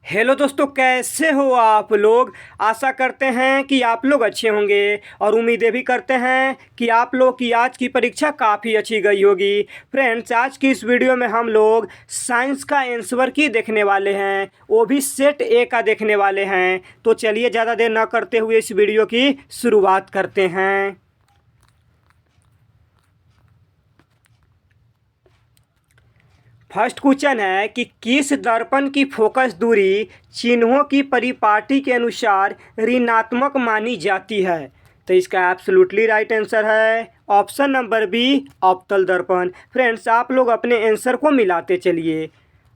Hello दोस्तों, कैसे हो आप लोग। आशा करते हैं कि आप लोग अच्छे होंगे और उम्मीदें भी करते हैं कि आप लोग की आज की परीक्षा काफ़ी अच्छी गई होगी। फ्रेंड्स, आज की इस वीडियो में हम लोग साइंस का आंसर की देखने वाले हैं, वो भी सेट ए का देखने वाले हैं। तो चलिए ज़्यादा देर न करते हुए इस वीडियो की शुरुआत करते हैं। फर्स्ट क्वेश्चन है कि किस दर्पण की फोकस दूरी चिन्हों की परिपाटी के अनुसार ऋणात्मक मानी जाती है। तो इसका एब्सोल्युटली राइट आंसर है ऑप्शन नंबर बी, अवतल दर्पण। फ्रेंड्स, आप लोग अपने आंसर को मिलाते चलिए।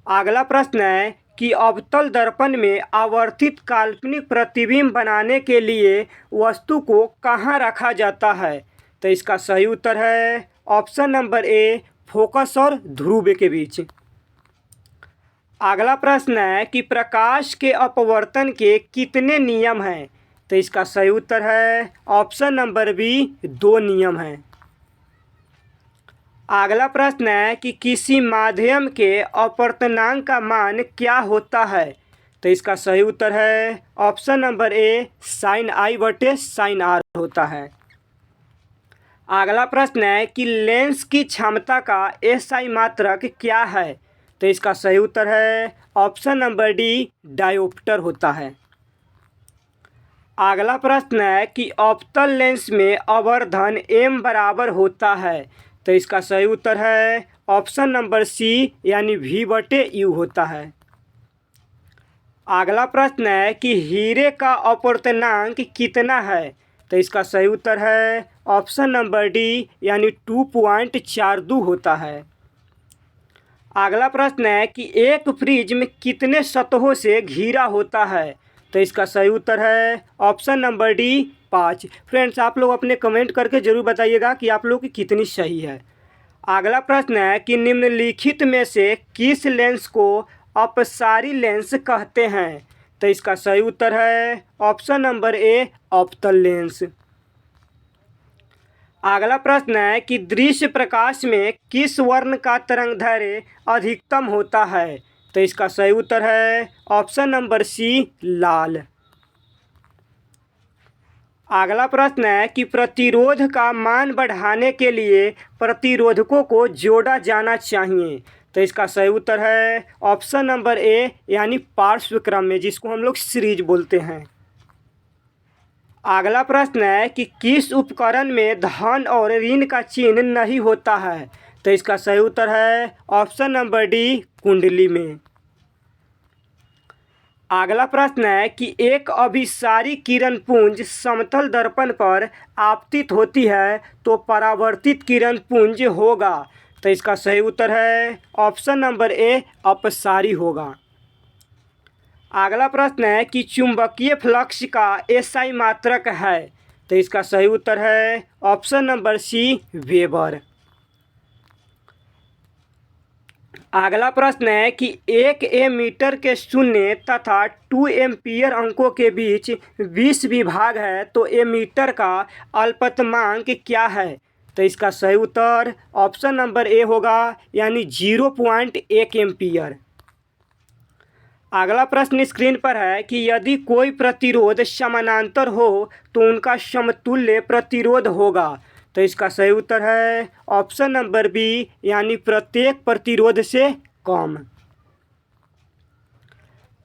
अगला प्रश्न है कि अवतल दर्पण में आवर्तित काल्पनिक प्रतिबिंब बनाने के लिए वस्तु को कहाँ रखा जाता है। तो इसका सही उत्तर है ऑप्शन नंबर ए, फोकस और ध्रुव के बीच। अगला प्रश्न है कि प्रकाश के अपवर्तन के कितने नियम हैं। तो इसका सही उत्तर है ऑप्शन नंबर बी, 2 नियम हैं। अगला प्रश्न है कि किसी माध्यम के अपवर्तनांक का मान क्या होता है। तो इसका सही उत्तर है ऑप्शन नंबर ए, साइन आई बटे साइन आर होता है। अगला प्रश्न है कि लेंस की क्षमता का एसआई मात्रक क्या है। तो इसका सही उत्तर है ऑप्शन नंबर डी, डायोप्टर होता है। अगला प्रश्न है कि अवतल लेंस में आवर्धन m बराबर होता है। तो इसका सही उत्तर है ऑप्शन नंबर सी, यानी v बटे यू होता है। अगला प्रश्न है कि हीरे का अपवर्तनांक कितना है। तो इसका सही उत्तर है ऑप्शन नंबर डी, यानी 2.42 होता है। अगला प्रश्न है कि एक प्रिज्म कितने सतहों से घिरा होता है। तो इसका सही उत्तर है ऑप्शन नंबर डी, 5। फ्रेंड्स, आप लोग अपने कमेंट करके ज़रूर बताइएगा कि आप लोग की कितनी सही है। अगला प्रश्न है कि निम्नलिखित में से किस लेंस को अपसारी लेंस कहते हैं। तो इसका सही उत्तर है ऑप्शन नंबर ए, अवतल लेंस। अगला प्रश्न है कि दृश्य प्रकाश में किस वर्ण का तरंगदैर्घ्य अधिकतम होता है। तो इसका सही उत्तर है ऑप्शन नंबर सी, लाल। अगला प्रश्न है कि प्रतिरोध का मान बढ़ाने के लिए प्रतिरोधकों को जोड़ा जाना चाहिए। तो इसका सही उत्तर है ऑप्शन नंबर ए, यानी पार्श्व क्रम में, जिसको हम लोग सीरीज बोलते हैं। अगला प्रश्न है कि किस उपकरण में धन और ऋण का चिन्ह नहीं होता है। तो इसका सही उत्तर है ऑप्शन नंबर डी, कुंडली में। अगला प्रश्न है कि एक अभिसारी किरण पुंज समतल दर्पण पर आपतित होती है तो परावर्तित किरण पुंज होगा। तो इसका सही उत्तर है ऑप्शन नंबर ए, अपसारी होगा। अगला प्रश्न है कि चुंबकीय फ्लक्स का एसआई मात्रक है। तो इसका सही उत्तर है ऑप्शन नंबर सी, वेबर। अगला प्रश्न है कि 1 एमीटर के शून्य तथा 2 एम्पीयर अंकों के बीच 20 विभाग है तो एमीटर का अल्पतमांक क्या है। तो इसका सही उत्तर ऑप्शन नंबर ए होगा, यानी 0.1 एम्पीयर। अगला प्रश्न स्क्रीन पर है कि यदि कोई प्रतिरोध समानांतर हो तो उनका समतुल्य प्रतिरोध होगा। तो इसका सही उत्तर है ऑप्शन नंबर बी, यानी प्रत्येक प्रतिरोध से कम।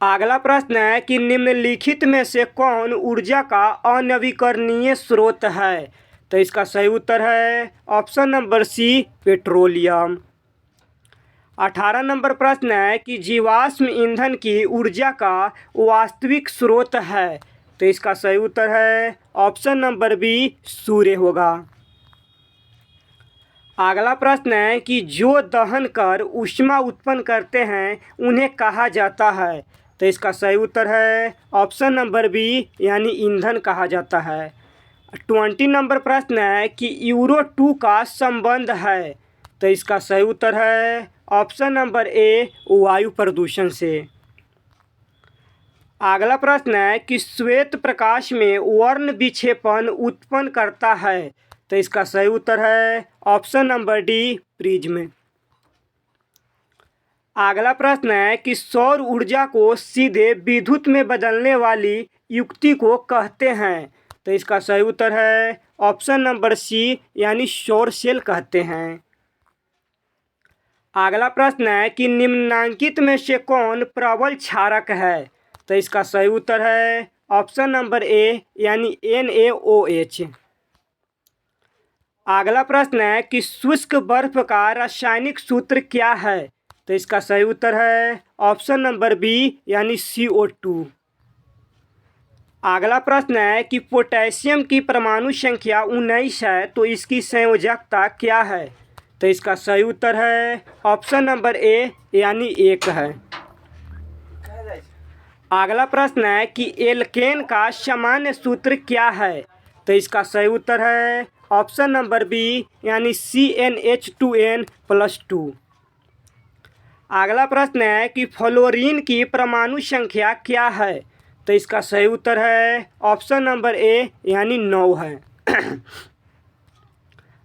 अगला प्रश्न है कि निम्नलिखित में से कौन ऊर्जा का अनवीकरणीय स्रोत है। तो इसका सही उत्तर है ऑप्शन नंबर सी, पेट्रोलियम। 18 नंबर प्रश्न है कि जीवाश्म ईंधन की ऊर्जा का वास्तविक स्रोत है। तो इसका सही उत्तर है ऑप्शन नंबर बी, सूर्य होगा। अगला प्रश्न है कि जो दहन कर ऊष्मा उत्पन्न करते हैं उन्हें कहा जाता है। तो इसका सही उत्तर है ऑप्शन नंबर बी, यानी ईंधन कहा जाता है। 20 नंबर प्रश्न है कि यूरो 2 का संबंध है। तो इसका सही उत्तर है ऑप्शन नंबर ए, वायु प्रदूषण से। अगला प्रश्न है कि श्वेत प्रकाश में वर्ण विक्षेपण उत्पन्न करता है। तो इसका सही उत्तर है ऑप्शन नंबर डी, प्रिज्म। अगला प्रश्न है कि सौर ऊर्जा को सीधे विद्युत में बदलने वाली युक्ति को कहते हैं। तो इसका सही उत्तर है ऑप्शन नंबर सी यानी सौर सेल कहते हैं। अगला प्रश्न है कि निम्नलिखित में से कौन प्रबल क्षारक है। तो इसका सही उत्तर है ऑप्शन नंबर ए यानी NaOH। अगला प्रश्न है कि शुष्क बर्फ का रासायनिक सूत्र क्या है। तो इसका सही उत्तर है ऑप्शन नंबर बी यानी CO2। अगला प्रश्न है कि पोटेशियम की परमाणु संख्या 19 है तो इसकी संयोजकता क्या है। तो इसका सही उत्तर है ऑप्शन नंबर ए यानी 1 है। अगला प्रश्न है कि एल्केन का सामान्य सूत्र क्या है। तो इसका सही उत्तर है ऑप्शन नंबर बी यानी CnH2n+2। अगला प्रश्न है कि फ्लोरीन की परमाणु संख्या क्या है। तो इसका सही उत्तर है ऑप्शन नंबर ए यानी 9 है।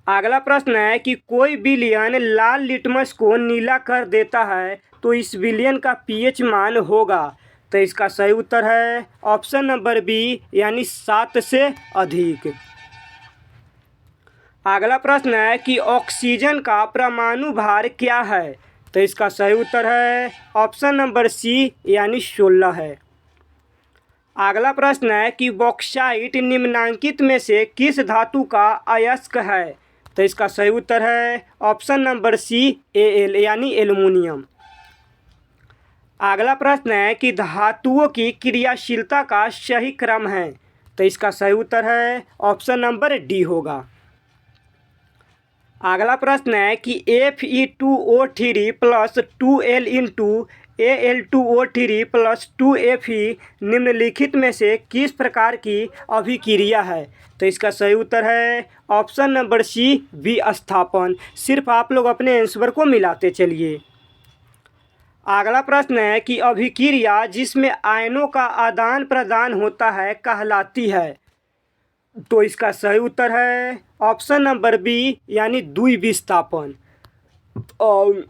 अगला प्रश्न है कि कोई विलयन लाल लिटमस को नीला कर देता है तो इस विलयन का pH मान होगा। तो इसका सही उत्तर है ऑप्शन नंबर बी यानी 7 से अधिक। अगला प्रश्न है कि ऑक्सीजन का परमाणु भार क्या है। तो इसका सही उत्तर है ऑप्शन नंबर सी यानी 16 है। अगला प्रश्न है कि बॉक्साइट निम्नलिखित में से किस धातु का अयस्क है। तो इसका सही उत्तर है ऑप्शन नंबर सी Al यानी एल्युमिनियम। अगला प्रश्न है कि धातुओं की क्रियाशीलता का सही क्रम है। तो इसका सही उत्तर है ऑप्शन नंबर डी होगा। अगला प्रश्न है कि Fe2O3+2L×Al2O3+2Fe निम्नलिखित में से किस प्रकार की अभिक्रिया है। तो इसका सही उत्तर है ऑप्शन नंबर सी विस्थापन। सिर्फ आप लोग अपने आंसर को मिलाते चलिए। अगला प्रश्न है कि अभिक्रिया जिसमें आयनों का आदान प्रदान होता है कहलाती है। तो इसका सही उत्तर है ऑप्शन नंबर बी यानी द्विविस्थापन। और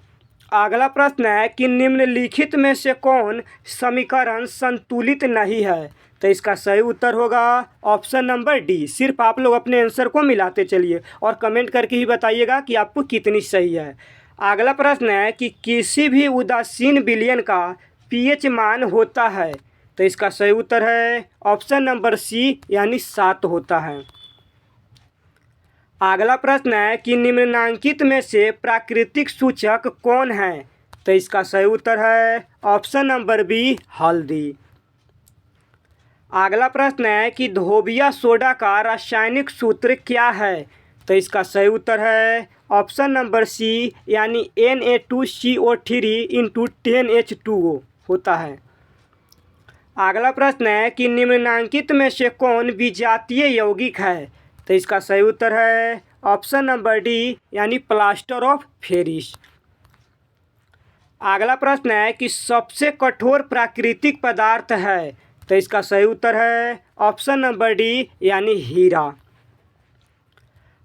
अगला प्रश्न है कि निम्नलिखित में से कौन समीकरण संतुलित नहीं है। तो इसका सही उत्तर होगा ऑप्शन नंबर डी। सिर्फ आप लोग अपने आंसर को मिलाते चलिए और कमेंट करके ही बताइएगा कि आपको कितनी सही है। अगला प्रश्न है कि किसी भी उदासीन विलयन का pH मान होता है। तो इसका सही उत्तर है ऑप्शन नंबर सी यानी 7 होता है। अगला प्रश्न है कि निम्नलिखित में से प्राकृतिक सूचक कौन है। तो इसका सही उत्तर है ऑप्शन नंबर बी हल्दी। अगला प्रश्न है कि धोबिया सोडा का रासायनिक सूत्र क्या है। तो इसका सही उत्तर है ऑप्शन नंबर सी यानी Na2CO3×10H2O होता है। अगला प्रश्न है कि निम्नलिखित में से कौन विजातीय यौगिक है। तो इसका सही उत्तर है ऑप्शन नंबर डी यानी प्लास्टर ऑफ पेरिस। अगला प्रश्न है कि सबसे कठोर प्राकृतिक पदार्थ है। तो इसका सही उत्तर है ऑप्शन नंबर डी यानी हीरा।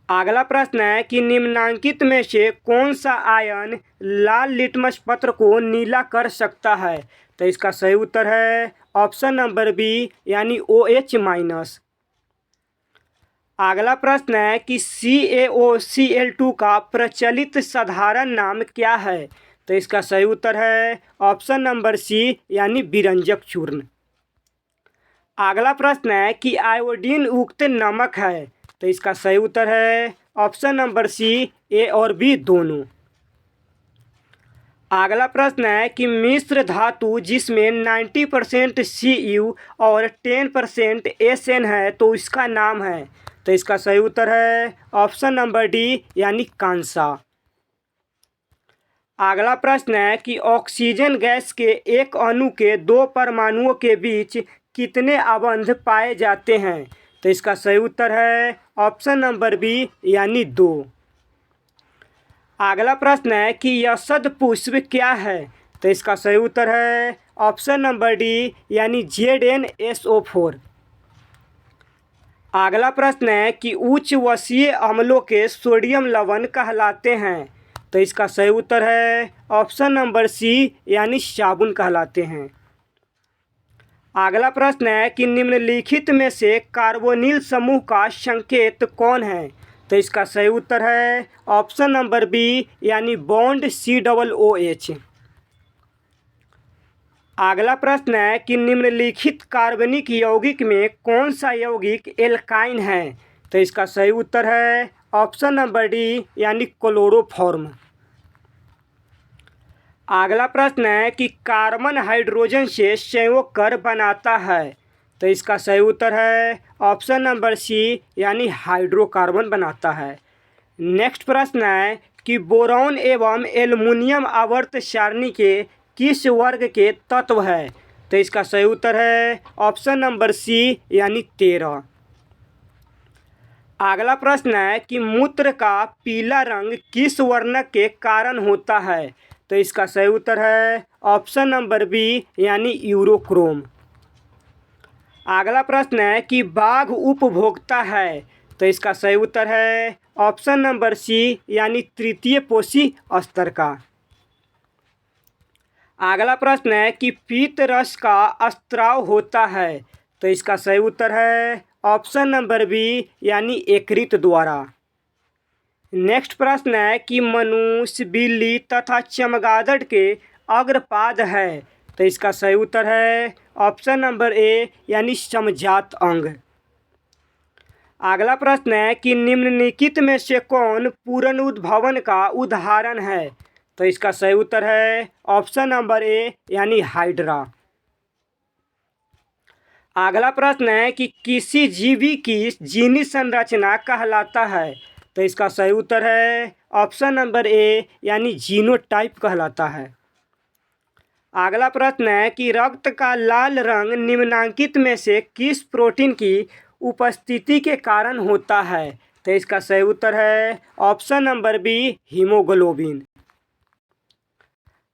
अगला प्रश्न है कि निम्नलिखित में से कौन सा आयन लाल लिटमस पत्र को नीला कर सकता है। तो इसका सही उत्तर है ऑप्शन नंबर बी यानी OH-। अगला प्रश्न है कि CaOCl2 का प्रचलित साधारण नाम क्या है। तो इसका सही उत्तर है ऑप्शन नंबर सी यानी विरंजक चूर्ण। अगला प्रश्न है कि आयोडीन युक्त नमक है। तो इसका सही उत्तर है ऑप्शन नंबर सी ए और बी दोनों। अगला प्रश्न है कि मिश्र धातु जिसमें 90% Cu और 10% Sn है तो इसका नाम है। तो इसका सही उत्तर है ऑप्शन नंबर डी यानी कांसा। अगला प्रश्न है कि ऑक्सीजन गैस के एक अणु के 2 परमाणुओं के बीच कितने आबंध पाए जाते हैं। तो इसका सही उत्तर है ऑप्शन नंबर बी यानी 2। अगला प्रश्न है कि यशद पुष्प क्या है। तो इसका सही उत्तर है ऑप्शन नंबर डी यानी ZnSO4। अगला प्रश्न है कि उच्च वसीय अम्लों के सोडियम लवण कहलाते हैं। तो इसका सही उत्तर है ऑप्शन नंबर सी यानी साबुन कहलाते हैं। अगला प्रश्न है कि निम्नलिखित में से कार्बोनिल समूह का संकेत कौन है? तो इसका सही उत्तर है ऑप्शन नंबर बी यानी बॉन्ड COOH। अगला प्रश्न है कि निम्नलिखित कार्बनिक यौगिक में कौन सा यौगिक एल्काइन है? तो इसका सही उत्तर है ऑप्शन नंबर डी यानी क्लोरोफॉर्म। अगला प्रश्न है कि कार्बन हाइड्रोजन से संयोग कर बनाता है? तो इसका सही उत्तर है ऑप्शन नंबर सी यानी हाइड्रोकार्बन बनाता है। नेक्स्ट प्रश्न है कि बोरॉन एवं एल्युमिनियम आवर्त सारणी के किस वर्ग के तत्व है? तो इसका सही उत्तर है ऑप्शन नंबर सी यानी 13। अगला प्रश्न है कि मूत्र का पीला रंग किस वर्णक के कारण होता है? तो इसका सही उत्तर है ऑप्शन नंबर बी यानी यूरोक्रोम। अगला प्रश्न है कि बाघ उपभोक्ता है? तो इसका सही उत्तर है ऑप्शन नंबर सी यानी तृतीय पोषी स्तर का। अगला प्रश्न है कि पीत रस का स्त्राव होता है? तो इसका सही उत्तर है ऑप्शन नंबर बी यानी यकृत द्वारा। नेक्स्ट प्रश्न है कि मनुष्य, बिल्ली तथा चमगादड़ के अग्रपाद है? तो इसका सही उत्तर है ऑप्शन नंबर ए यानी समजात अंग। अगला प्रश्न है कि निम्नलिखित में से कौन पुनरुद्भवन का उदाहरण है? तो इसका सही उत्तर है ऑप्शन नंबर ए यानी हाइड्रा। अगला प्रश्न है कि किसी जीवी की जीनी संरचना कहलाता है? तो इसका सही उत्तर है ऑप्शन नंबर ए यानी जीनोटाइप कहलाता है। अगला प्रश्न है कि रक्त का लाल रंग निम्नलिखित में से किस प्रोटीन की उपस्थिति के कारण होता है? तो इसका सही उत्तर है ऑप्शन नंबर बी हीमोग्लोबिन।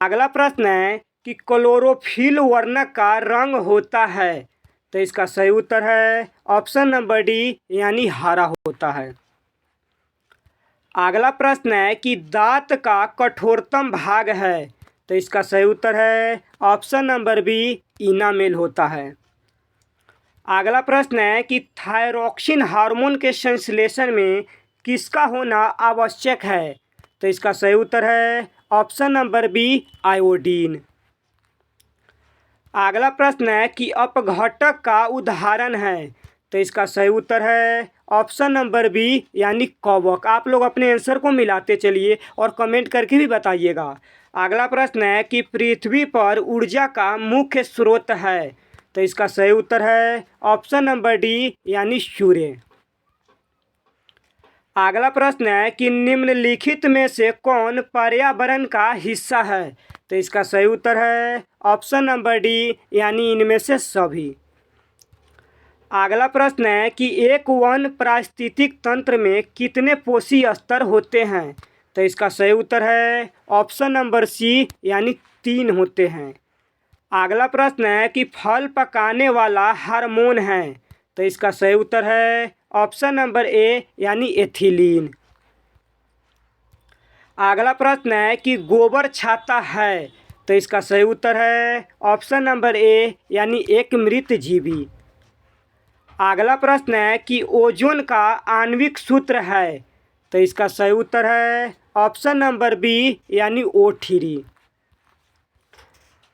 अगला प्रश्न है कि क्लोरोफिल वर्णक का रंग होता है? तो इसका सही उत्तर है ऑप्शन नंबर डी यानी हरा होता है। अगला प्रश्न है कि दांत का कठोरतम भाग है? तो इसका सही उत्तर है ऑप्शन नंबर बी इनामेल होता है। अगला प्रश्न है कि थायरॉक्सिन हार्मोन के संश्लेषण में किसका होना आवश्यक है? तो इसका सही उत्तर है ऑप्शन नंबर बी आयोडीन। अगला प्रश्न है कि अपघटक का उदाहरण है? तो इसका सही उत्तर है ऑप्शन नंबर बी यानी कवक। आप लोग अपने आंसर को मिलाते चलिए और कमेंट करके भी बताइएगा। अगला प्रश्न है कि पृथ्वी पर ऊर्जा का मुख्य स्रोत है? तो इसका सही उत्तर है ऑप्शन नंबर डी यानी सूर्य। अगला प्रश्न है कि निम्नलिखित में से कौन पर्यावरण का हिस्सा है? तो इसका सही उत्तर है ऑप्शन नंबर डी यानी इनमें से सभी। अगला प्रश्न है कि एक वन पारिस्थितिक तंत्र में कितने पोषी स्तर होते हैं? तो इसका सही उत्तर है ऑप्शन नंबर सी यानी 3 होते हैं। अगला प्रश्न है कि फल पकाने वाला हार्मोन है? तो इसका सही उत्तर है ऑप्शन नंबर ए यानी एथिलीन। अगला प्रश्न है कि गोबर छाता है? तो इसका सही उत्तर है ऑप्शन नंबर ए यानी एक मृत जीवी। अगला प्रश्न है कि ओजोन का आणविक सूत्र है? तो इसका सही उत्तर है ऑप्शन नंबर बी यानी O3।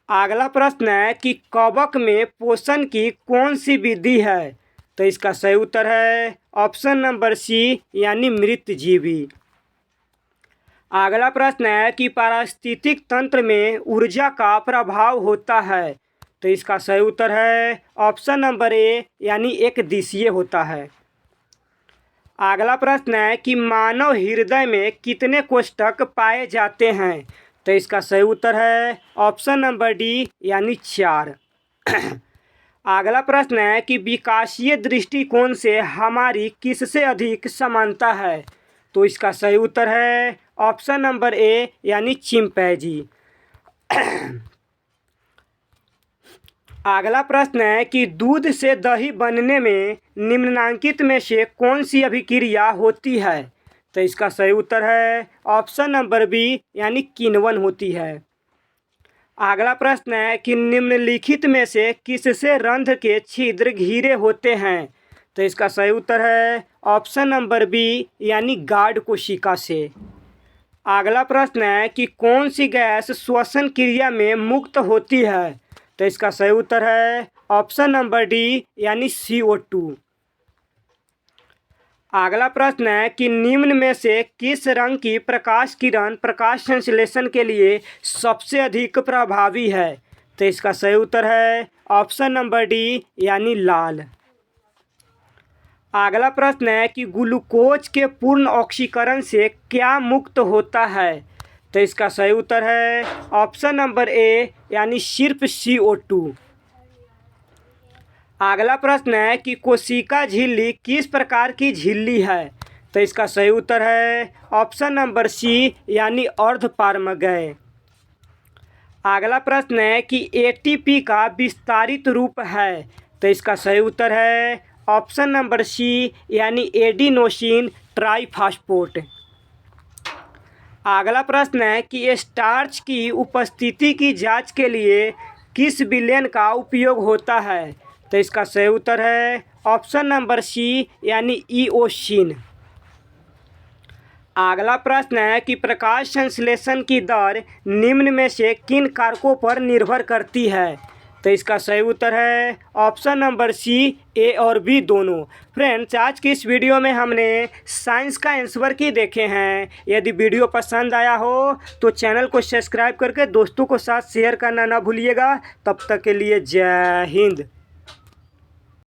अगला प्रश्न है कि कवक में पोषण की कौन सी विधि है? तो इसका सही उत्तर है ऑप्शन नंबर सी यानी मृत जीवी। अगला प्रश्न है कि पारिस्थितिक तंत्र में ऊर्जा का प्रभाव होता है? तो इसका सही उत्तर है ऑप्शन नंबर ए यानी एक दिशीय होता है। अगला प्रश्न है कि मानव हृदय में कितने कोष्ठक पाए जाते हैं? तो इसका सही उत्तर है ऑप्शन नंबर डी यानी 4। अगला प्रश्न है कि विकासीय दृष्टिकोण से हमारी किससे अधिक समानता है? तो इसका सही उत्तर है ऑप्शन नंबर ए यानी चिंपैंजी। अगला प्रश्न है कि दूध से दही बनने में निम्नलिखित में से कौन सी अभिक्रिया होती है? तो इसका सही उत्तर है ऑप्शन नंबर बी यानी किण्वन होती है। अगला प्रश्न है कि निम्नलिखित में से किससे रंध्र के छिद्र घिरे होते हैं? तो इसका सही उत्तर है ऑप्शन नंबर बी यानी गार्ड कोशिका से। अगला प्रश्न है कि कौन सी गैस श्वसन क्रिया में मुक्त होती है? तो इसका सही उत्तर है ऑप्शन नंबर डी यानी CO2। अगला प्रश्न है कि निम्न में से किस रंग की प्रकाश किरण प्रकाश संश्लेषण के लिए सबसे अधिक प्रभावी है? तो इसका सही उत्तर है ऑप्शन नंबर डी यानी लाल। अगला प्रश्न है कि ग्लूकोज के पूर्ण ऑक्सीकरण से क्या मुक्त होता है? तो इसका सही उत्तर है ऑप्शन नंबर ए यानी सिर्फ CO2। अगला प्रश्न है कि कोशिका झिल्ली किस प्रकार की झिल्ली है? तो इसका सही उत्तर है ऑप्शन नंबर सी यानी अर्धपारगम्य। अगला प्रश्न है कि ATP का विस्तारित रूप है? तो इसका सही उत्तर है ऑप्शन नंबर सी यानी एडिनोसिन ट्राइफॉस्फेट। अगला प्रश्न है कि स्टार्च की उपस्थिति की जांच के लिए किस विलयन का उपयोग होता है? तो इसका सही उत्तर है ऑप्शन नंबर सी यानी ईओसिन। अगला प्रश्न है कि प्रकाश संश्लेषण की दर निम्न में से किन कारकों पर निर्भर करती है? तो इसका सही उत्तर है ऑप्शन नंबर सी ए और बी दोनों। फ्रेंड्स, आज की इस वीडियो में हमने साइंस का आंसर की देखे हैं। यदि वीडियो पसंद आया हो तो चैनल को सब्सक्राइब करके दोस्तों को साथ शेयर करना ना भूलिएगा। तब तक के लिए जय हिंद।